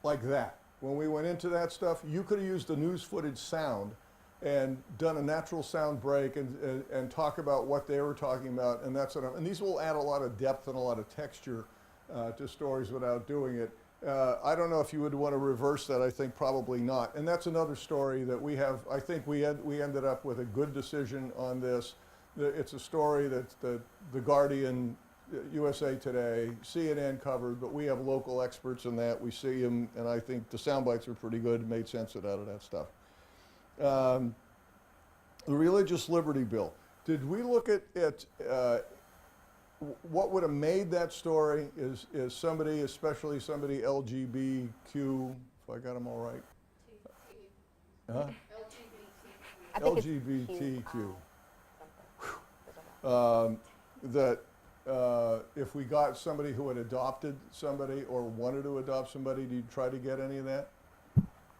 Like that. When we went into that stuff, you could have used the news footage sound and done a natural sound break and talk about what they were talking about, and that's what and these will add a lot of depth and a lot of texture to stories without doing it. I don't know if you would want to reverse that. I think probably not. And that's another story that we have. I think we ended up with a good decision on this. It's a story that the Guardian, USA Today, CNN covered, but we have local experts in that. We see them, and I think the sound bites are pretty good. Made sense out of that stuff. The Religious Liberty Bill. Did we look at what would have made that story is somebody, especially somebody LGBTQ, if I got them all right? Huh? LGBTQ. That if we got somebody who had adopted somebody or wanted to adopt somebody, did you try to get any of that?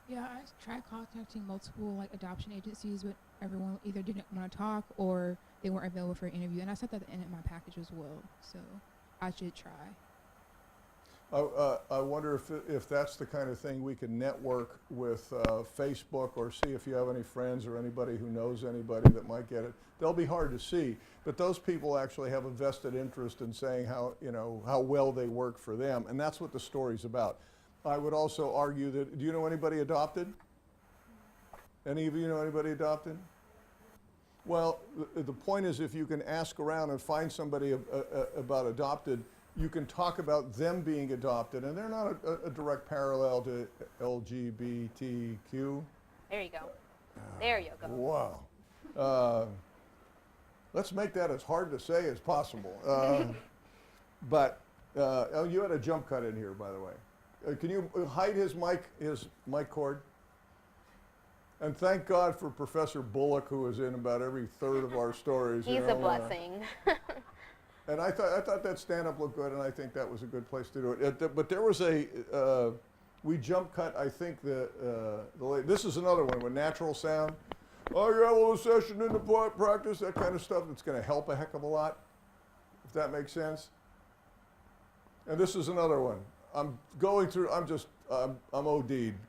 Yeah, I tried contacting multiple adoption agencies, but everyone either didn't want to talk or they weren't available for an interview. And I said that at the end of my package as well, so I should try. I wonder if that's the kind of thing we can network with Facebook, or see if you have any friends or anybody who knows anybody that might get it. They'll be hard to see, but those people actually have a vested interest in saying how well they work for them, and that's what the story's about. I would also argue that, do you know anybody adopted? Any of you know anybody adopted? Well, the point is, if you can ask around and find somebody about adopted, you can talk about them being adopted, and they're not a direct parallel to LGBTQ. There you go. There you go. Wow. Let's make that as hard to say as possible. But oh, you had a jump cut in here, by the way. Can you hide his mic cord? And thank God for Professor Bullock, who is in about every third of our stories. He's a blessing. And I thought that stand-up looked good, and I think that was a good place to do it. But there was we jump cut, I think, this is another one with natural sound. Oh, you have a little session in the practice, that kind of stuff that's going to help a heck of a lot, if that makes sense. And this is another one. I'm OD'd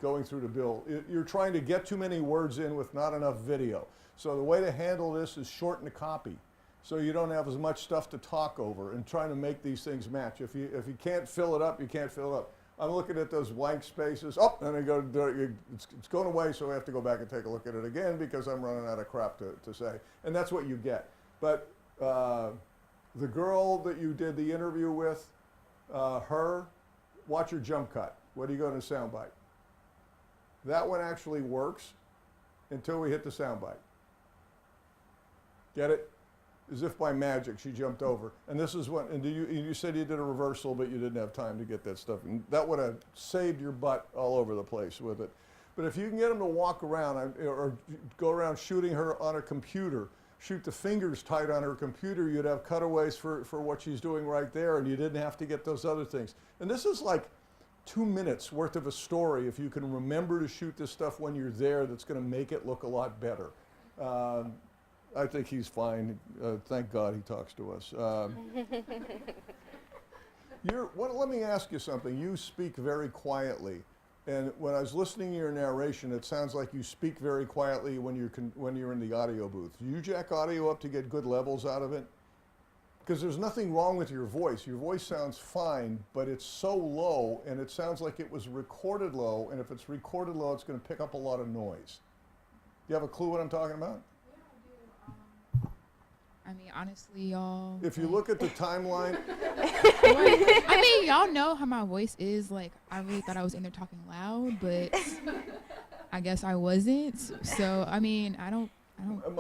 going through the bill. You're trying to get too many words in with not enough video. So the way to handle this is shorten the copy, so you don't have as much stuff to talk over, and trying to make these things match. If you can't fill it up, you can't fill it up. I'm looking at those blank spaces. Oh, and it's going away, so I have to go back and take a look at it again because I'm running out of crap to say. And that's what you get. But the girl that you did the interview with, watch your jump cut. What do you go to soundbite? That one actually works until we hit the soundbite. Get it? As if by magic, she jumped over. And this is what, and you said you did a reversal, but you didn't have time to get that stuff. And that would have saved your butt all over the place with it. But if you can get them to walk around or go around shooting her on a computer, shoot the fingers tight on her computer, you'd have cutaways for what she's doing right there, and you didn't have to get those other things. And this is like 2 minutes worth of a story if you can remember to shoot this stuff when you're there, that's going to make it look a lot better. I think he's fine. Thank God he talks to us. Let me ask you something. You speak very quietly. And when I was listening to your narration, it sounds like you speak very quietly when you're in the audio booth. Do you jack audio up to get good levels out of it? Because there's nothing wrong with your voice. Your voice sounds fine, but it's so low, and it sounds like it was recorded low, and if it's recorded low, it's going to pick up a lot of noise. Do you have a clue what I'm talking about? I mean, honestly, y'all. If you look at the timeline. I mean, y'all know how my voice is. Like, I really thought I was in there talking loud, but I guess I wasn't. So, I mean, I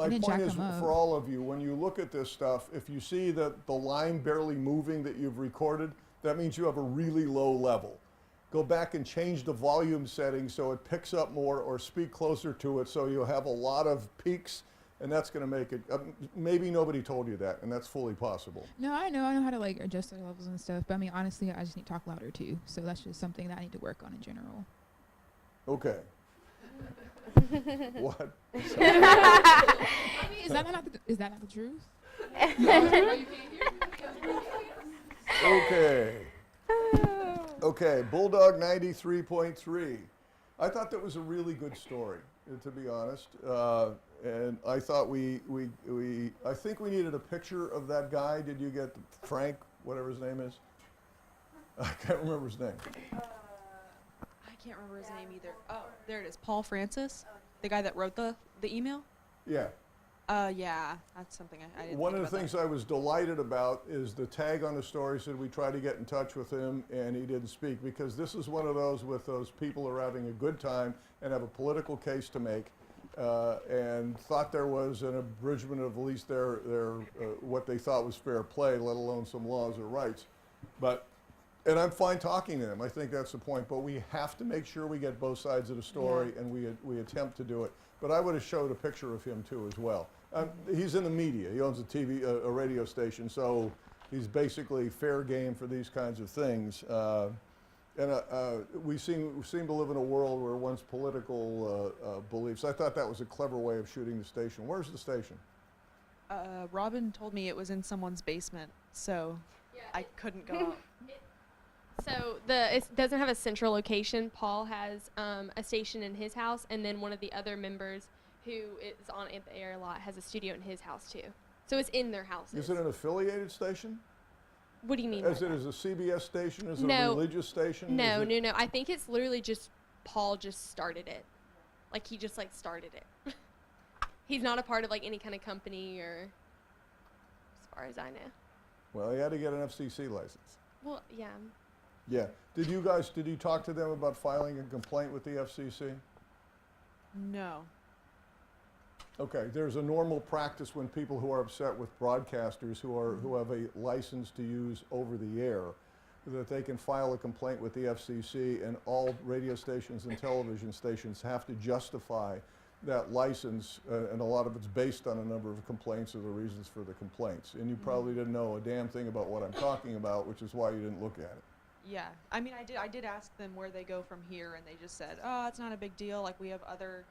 didn't jack them up. For all of you, when you look at this stuff, if you see that the line barely moving that you've recorded, that means you have a really low level. Go back and change the volume setting so it picks up more, or speak closer to it so you'll have a lot of peaks. And that's going to make it, maybe nobody told you that, and that's fully possible. No, I know how to like adjust their levels and stuff. But I mean, honestly, I just need to talk louder too. So that's just something that I need to work on in general. Okay. What? I mean, is that not the truth? Okay. Okay, Bulldog 93.3. I thought that was a really good story, to be honest. And I thought I think we needed a picture of that guy. Did you get Frank, whatever his name is? I can't remember his name. I can't remember his name either. Oh, there it is. Paul Francis, the guy that wrote the email. Yeah. Yeah, that's something I didn't. One of the things I was delighted about is the tag on the story said we tried to get in touch with him and he didn't speak, because this is one of those with those people who are having a good time and have a political case to make, and thought there was an abridgment of at least their what they thought was fair play, let alone some laws or rights. And I'm fine talking to them. I think that's the point. But we have to make sure we get both sides of the story, and we attempt to do it. But I would have showed a picture of him too as well. He's in the media. He owns a radio station, so he's basically fair game for these kinds of things. We seem to live in a world where one's political beliefs. I thought that was a clever way of shooting the station. Where's the station? Robin told me it was in someone's basement, so I couldn't go out. So it doesn't have a central location. Paul has a station in his house, and then one of the other members who is on at the air a lot has a studio in his house too. So it's in their houses. Is it an affiliated station? What do you mean? Is it a CBS station? Is it a religious station? No. I think it's literally just Paul just started it. Like he just started it. He's not a part of any kind of company or, as far as I know. Well, he had to get an FCC license. Well, yeah. Yeah. Did you talk to them about filing a complaint with the FCC? No. Okay. There's a normal practice when people who are upset with broadcasters who have a license to use over the air, that they can file a complaint with the FCC, and all radio stations and television stations have to justify that license, and a lot of it's based on a number of complaints or the reasons for the complaints. And you probably didn't know a damn thing about what I'm talking about, which is why you didn't look at it. Yeah, I mean, I did ask them where they go from here, and they just said, oh, it's not a big deal. Like, we have other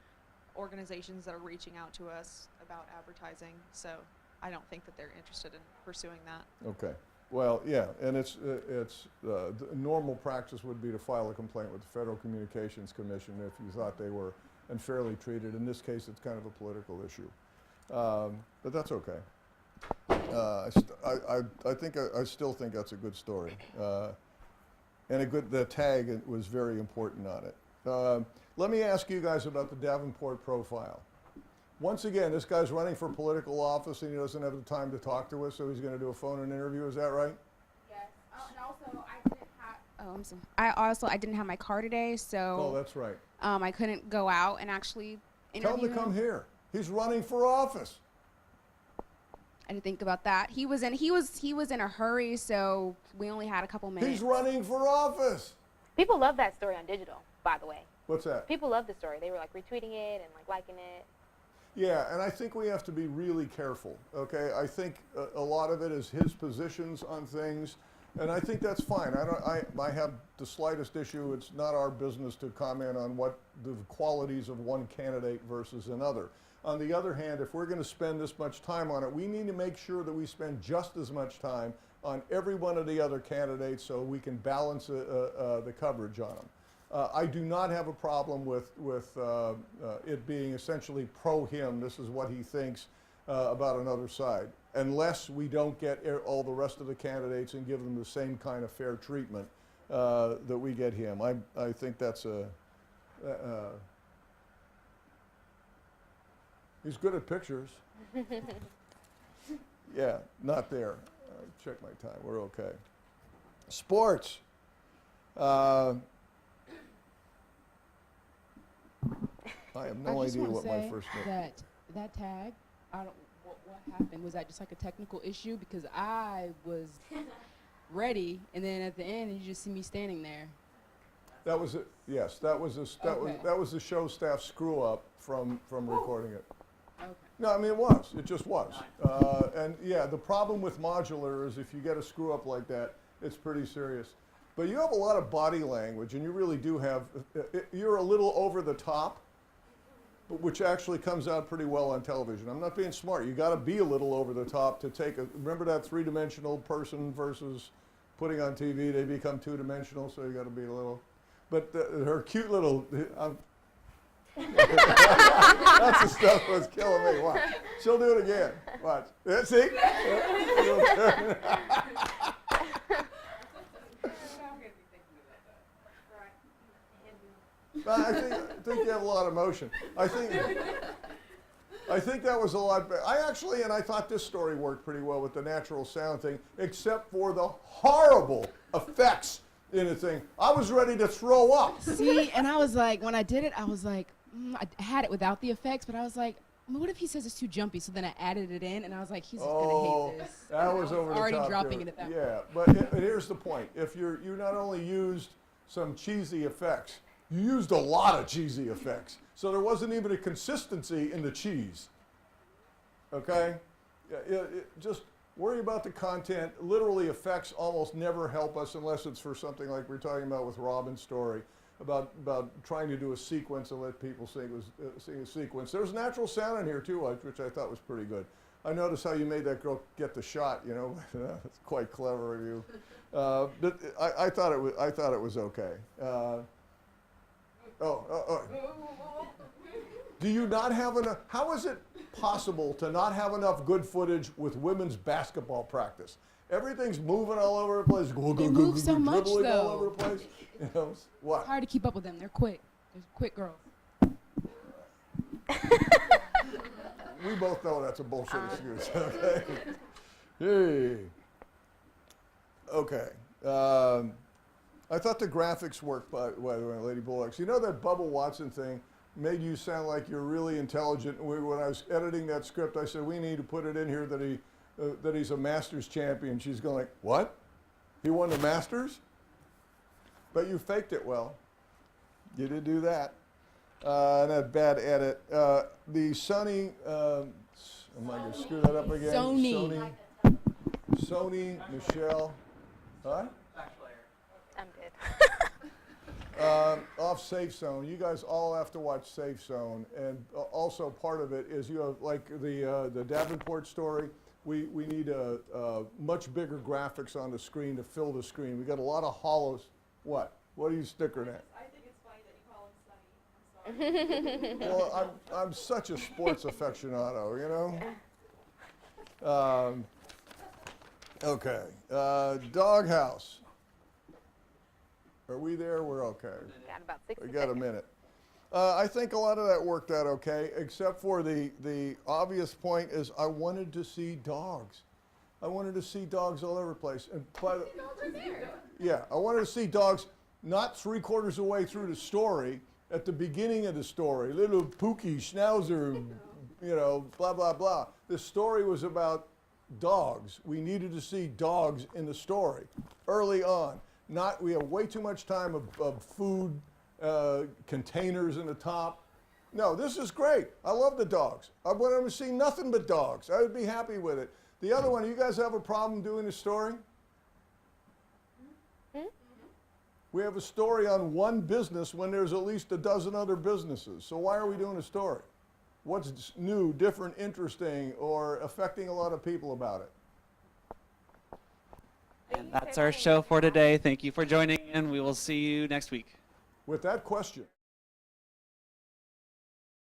organizations that are reaching out to us about advertising, so I don't think that they're interested in pursuing that. Okay. Well, yeah, and the normal practice would be to file a complaint with the Federal Communications Commission if you thought they were unfairly treated. In this case, it's kind of a political issue, but that's okay. I still think that's a good story. And the tag was very important on it. Let me ask you guys about the Davenport profile. Once again, this guy's running for political office and he doesn't have the time to talk to us, so he's going to do a phone-in interview. Is that right? Yes. And also, I didn't have. Oh, I'm sorry. I didn't have my car today, so. Oh, that's right. I couldn't go out and actually interview. Tell him to come here. He's running for office. I didn't think about that. He was in a hurry, so we only had a couple minutes. He's running for office. People love that story on digital, by the way. What's that? People love the story. They were retweeting it and liking it. Yeah, and I think we have to be really careful, okay? I think a lot of it is his positions on things, and I think that's fine. I have the slightest issue. It's not our business to comment on what the qualities of one candidate versus another. On the other hand, if we're going to spend this much time on it, we need to make sure that we spend just as much time on every one of the other candidates so we can balance the coverage on them. I do not have a problem with it being essentially pro-him. This is what he thinks about another side, unless we don't get all the rest of the candidates and give them the same kind of fair treatment that we get him. I think that's he's good at pictures. Yeah, not there. Check my time. We're okay. Sports. I have no idea what my first name. That tag, I don't. What happened? Was that just like a technical issue? Because I was ready, and then at the end, you just see me standing there. That was it. Yes, that was the show staff screw up from recording it. Okay. No, I mean it just was. And yeah, the problem with modular is if you get a screw up like that, it's pretty serious. But you have a lot of body language, and you really do have. You're a little over the top, but which actually comes out pretty well on television. I'm not being smart. You got to be a little over the top to take a. Remember that three-dimensional person versus putting on TV? They become two-dimensional, so you got to be a little. But her cute little. That's the stuff that was killing me. Watch. She'll do it again. Watch. See? I think you have a lot of emotion. I think that was a lot better. I thought this story worked pretty well with the natural sound thing, except for the horrible effects in the thing. I was ready to throw up. See, and I was like, when I did it, I was like, I had it without the effects, but I was like, what if he says it's too jumpy? So then I added it in, and I was like, he's just gonna hate this. That was over the top. Already dropping it at that point. Yeah, but here's the point: if you not only used some cheesy effects, you used a lot of cheesy effects. So there wasn't even a consistency in the cheese. Okay? Just worry about the content. Literally, effects almost never help us unless it's for something like we're talking about with Robin's story about trying to do a sequence and let people sing a sequence. There's natural sound in here too, which I thought was pretty good. I noticed how you made that girl get the shot. You know, it's quite clever of you. But I thought it was okay. Do you not have enough? How is it possible to not have enough good footage with women's basketball practice? Everything's moving all over the place. They move so much, dribbling though. all over the place. You know, what? It's hard to keep up with them. They're quick. They're quick girls. We both know that's a bullshit excuse. Okay. Hey. Okay. I thought the graphics worked by the way, Lady Bullocks. You know that Bubba Watson thing made you sound like you're really intelligent. When I was editing that script, I said, we need to put it in here that he's a Masters champion. She's going like, what? He won the Masters? But you faked it well. You did do that. And that bad edit. The Sony, am I going to screw that up again? Sony, Michelle. Huh? I'm good. Off Safe Zone. You guys all have to watch Safe Zone. And also part of it is you have like the Davenport story. We need a much bigger graphics on the screen to fill the screen. We got a lot of hollows. What? What are you snickering at? I think it's funny that you call him Sonny. I'm sorry. Well, I'm such a sports aficionado, you know? Okay. Doghouse. Are we there? We're okay. Got about 6 We got a minute. I think a lot of that worked out okay, except for the obvious point is I wanted to see dogs. I wanted to see dogs all over the place. And yeah, I wanted to see dogs not 3/4 of the way through the story, at the beginning of the story, little Pookie, Schnauzer, you know, blah, blah, blah. The story was about dogs. We needed to see dogs in the story early on. We have way too much time of food containers in the top. No, this is great. I love the dogs. I want them to see nothing but dogs. I would be happy with it. The other one, you guys have a problem doing a story? We have a story on one business when there's at least a dozen other businesses. So why are we doing a story? What's new, different, interesting, or affecting a lot of people about it? And that's our show for today. Thank you for joining in. We will see you next week. With that question.